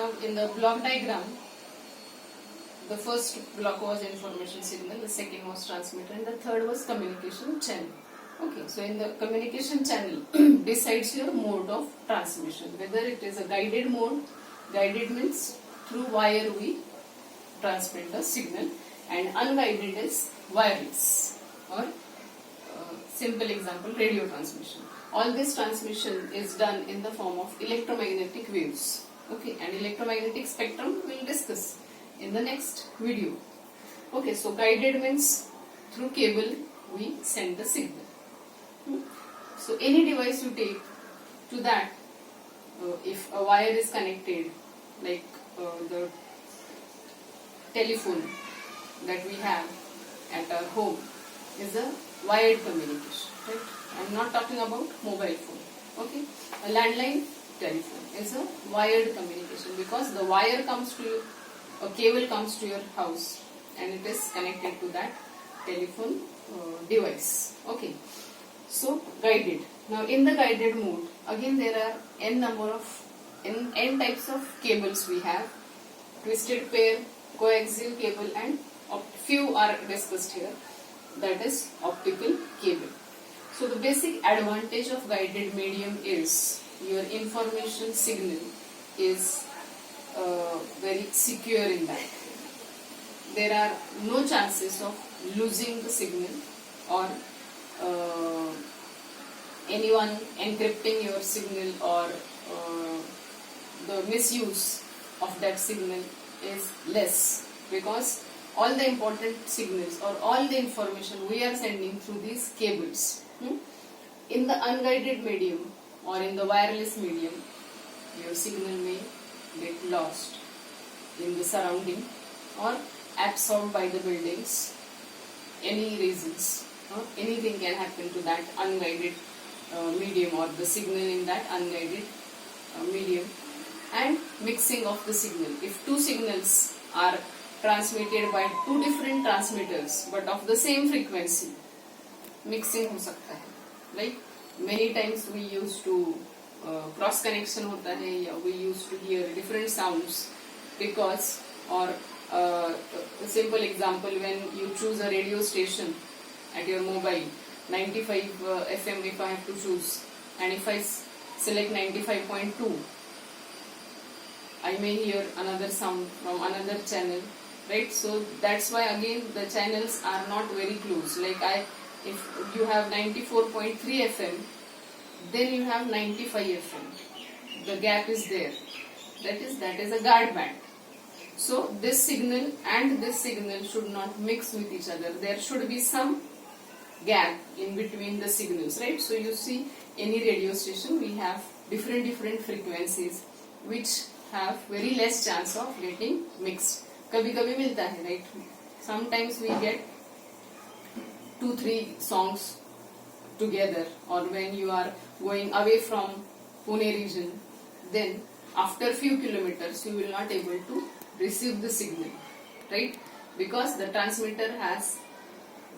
Now in the block diagram, the first block was information signal, the second was transmitter, and the third was communication channel. Okay, so in the communication channel decides your mode of transmission, whether it is a guided mode. Guided means through wire we transmit the signal, and unguided is wireless, or simple example, radio transmission. All this transmission is done in the form of electromagnetic waves. Okay, and electromagnetic spectrum we will discuss in the next video. Okay, so guided means through cable we send the signal. So any device you take, to that if a wire is connected, like the telephone that we have at our home is a wired communication, right? I am not talking about mobile phone. Okay, a landline telephone is a wired communication, because the wire comes to you, a cable comes to your house and it is connected to that telephone device. Okay, so guided. Now in the guided mode, again there are n types of cables we have: twisted pair, coaxial cable, and few are discussed here, that is optical cable. So the basic advantage of guided medium is your information signal is very secure in that. There are no chances of losing the signal or anyone encrypting your signal, or the misuse of that signal is less, because all the important signals or all the information we are sending through these cables. In the unguided medium or in the wireless medium, your signal may get lost in the surrounding or absorbed by the buildings. Any reasons, anything can happen to that unguided medium or the signal in that unguided medium. And mixing of the signal. If two signals are transmitted by two different transmitters but of the same frequency, mixing हो सकता है. Like many times we used to cross connection होता है, या we used to hear different sounds because, or a simple example, when you choose a radio station at your mobile, 95 FM if I have to choose, and if I select 95.2, I may hear another sound from another channel, right? So that's why again the channels are not very close. Like if you have 94.3 FM, then you have 95 FM. The gap is there. That is a guard band. So this signal and this signal should not mix with each other. There should be some gap in between the signals, right? So you see, any radio station, we have different frequencies which have very less chance of getting mixed. कभी-कभी मिलता है, right? Sometimes we get 2-3 songs together, or when you are going away from Pune region, then after few kilometers you will not able to receive the signal, right? Because the transmitter has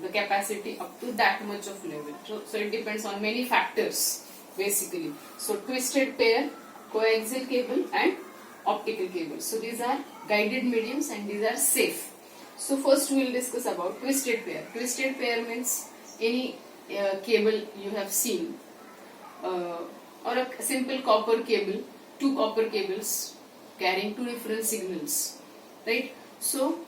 the capacity up to that much of level. So it depends on many factors basically. So twisted pair, coaxial cable, and optical cable. So these are guided mediums and these are safe. So first we will discuss about twisted pair. Twisted pair means any cable you have seen, or a simple copper cable, two copper cables carrying two different signals, right? So,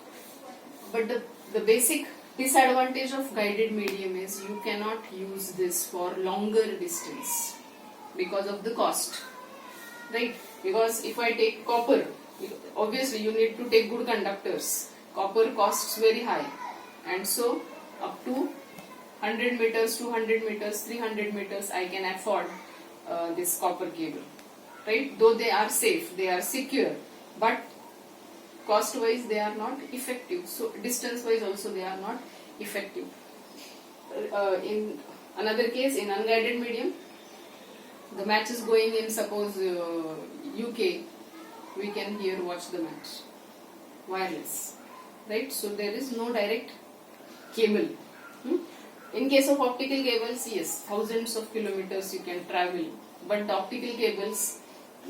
but the basic disadvantage of guided medium is you cannot use this for longer distance because of the cost, right? Because if I take copper, obviously you need to take good conductors. Copper costs very high, and so up to 100 meters, 200 meters, 300 meters I can afford this copper cable, right? Though they are safe, they are secure, but cost wise they are not effective. So distance wise also they are not effective. In another case, in unguided medium, the match is going in, suppose UK, we can here watch the match, wireless, right? So there is no direct cable. In case of optical cables, yes, thousands of kilometers you can travel, but the optical cables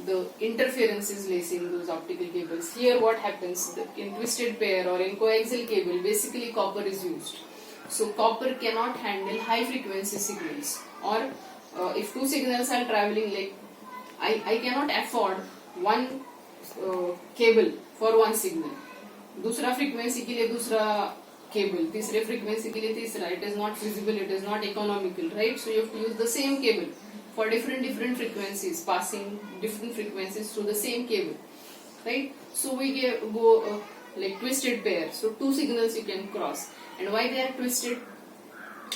the interference is less in those optical cables. Here what happens, in twisted pair or in coaxial cable, basically copper is used. So copper cannot handle high frequency signals, or if two signals are traveling, like I cannot afford one cable for one signal, दूसरा frequency के लिए दूसरा cable, तीसरे frequency के लिए तीसरा. It is not feasible, it is not economical, right? So you have to use the same cable for different frequencies, passing different frequencies through the same cable, right? So we go like twisted pair. So two signals you can cross, and why they are twisted?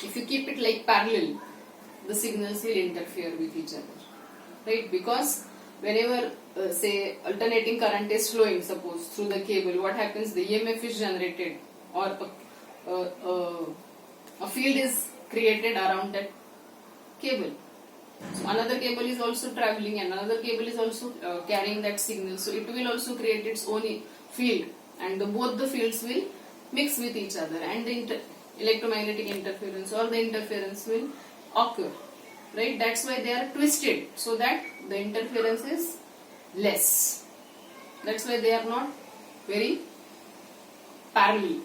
If you keep it like parallel, the signals will interfere with each other, right? Because whenever say alternating current is flowing, suppose through the cable, what happens? The EMF is generated, or a field is created around that cable. So another cable is also traveling, and another cable is also carrying that signal. So it will also create its own field, and both the fields will mix with each other, and the electromagnetic interference or the interference will occur, right? That's why they are twisted, so that the interference is less. That's why they are not very parallel.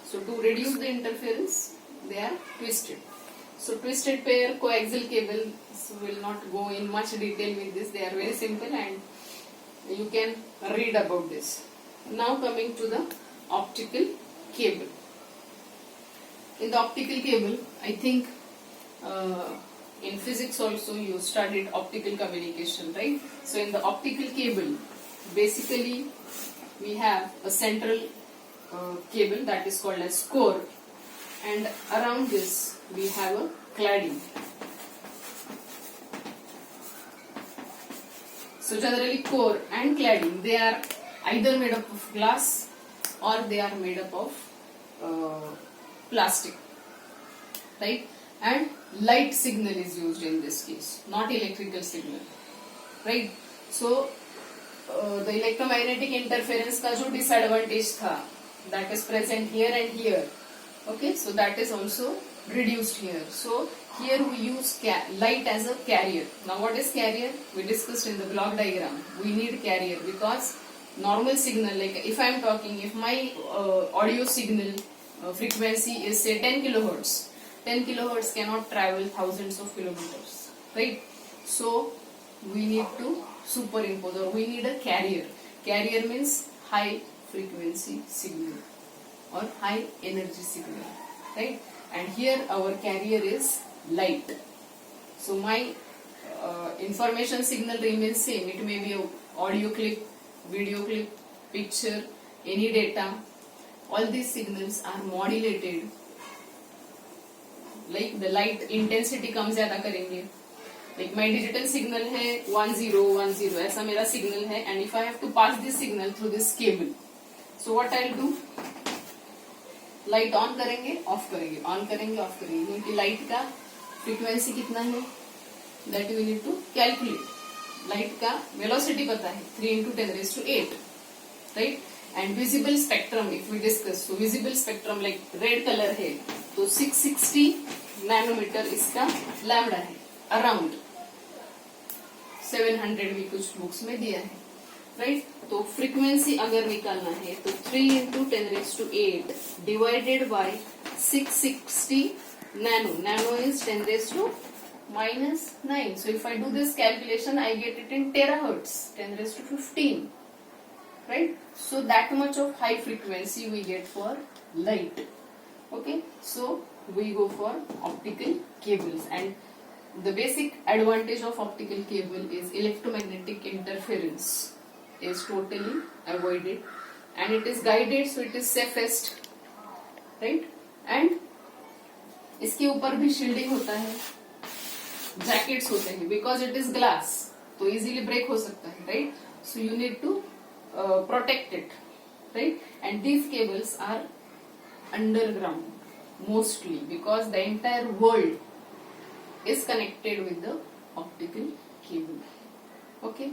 So to reduce the interference, they are twisted. So twisted pair coaxial cables will not go in much detail with this. They are very simple, and you can read about this. Now coming to the optical cable. In the optical cable, I think in physics also you studied optical communication, right? So in the optical cable, basically we have a central cable that is called as core, and around this we have a cladding. So generally core and cladding, they are either made up of glass or they are made up of plastic, right? And light signal is used in this case, not electrical signal, right? So the electromagnetic interference का जो disadvantage था, that is present here and here, okay? So that is also reduced here. So here we use light as a carrier. Now what is carrier? We discussed in the block diagram. We need carrier because normal signal, like if I am talking, if my audio signal frequency is say 10 kilohertz, 10 kilohertz cannot travel thousands of kilometers, right? So we need to superimpose, or we need a carrier. Carrier means high frequency signal or high energy signal, right? And here our carrier is light. So my information signal remains same. It may be a audio clip, video clip, picture, any data. All these signals are modulated. Like the light intensity कम ज़्यादा करेंगे. Like my digital signal है 1010, ऐसा मेरा signal है, and if I have to pass this signal through this cable, so what I'll do? Light on करेंगे, off करेंगे, on करेंगे, off करेंगे, क्योंकि light का frequency कितना है? That we need to calculate. Light का velocity पता है, 3 into 10 raised to 8, right? And visible spectrum if we discuss, so visible spectrum like red color है, तो 660 नैनोमीटर इसका लैम्डा है, अराउंड 700 भी कुछ बुक्स में दिया है, राइट? तो फ्रीक्वेंसी अगर निकालना है तो 3 into 10 raised to 8 divided by 660 nano. Nano is 10 raised to minus 9. So if I do this calculation, I get it in terahertz, 10 raised to 15, right? So that much of high frequency we get for light. Okay, so we go for optical cables, and the basic advantage of optical cable is electromagnetic interference is totally avoided, and it is guided, so it is safest, right? And इसके ऊपर भी shielding होता है, jackets होते हैं, because it is glass, तो easily break हो सकता है, right? So you need to protect it, right? And these cables are underground mostly because the entire world is connected with the optical cable. Okay.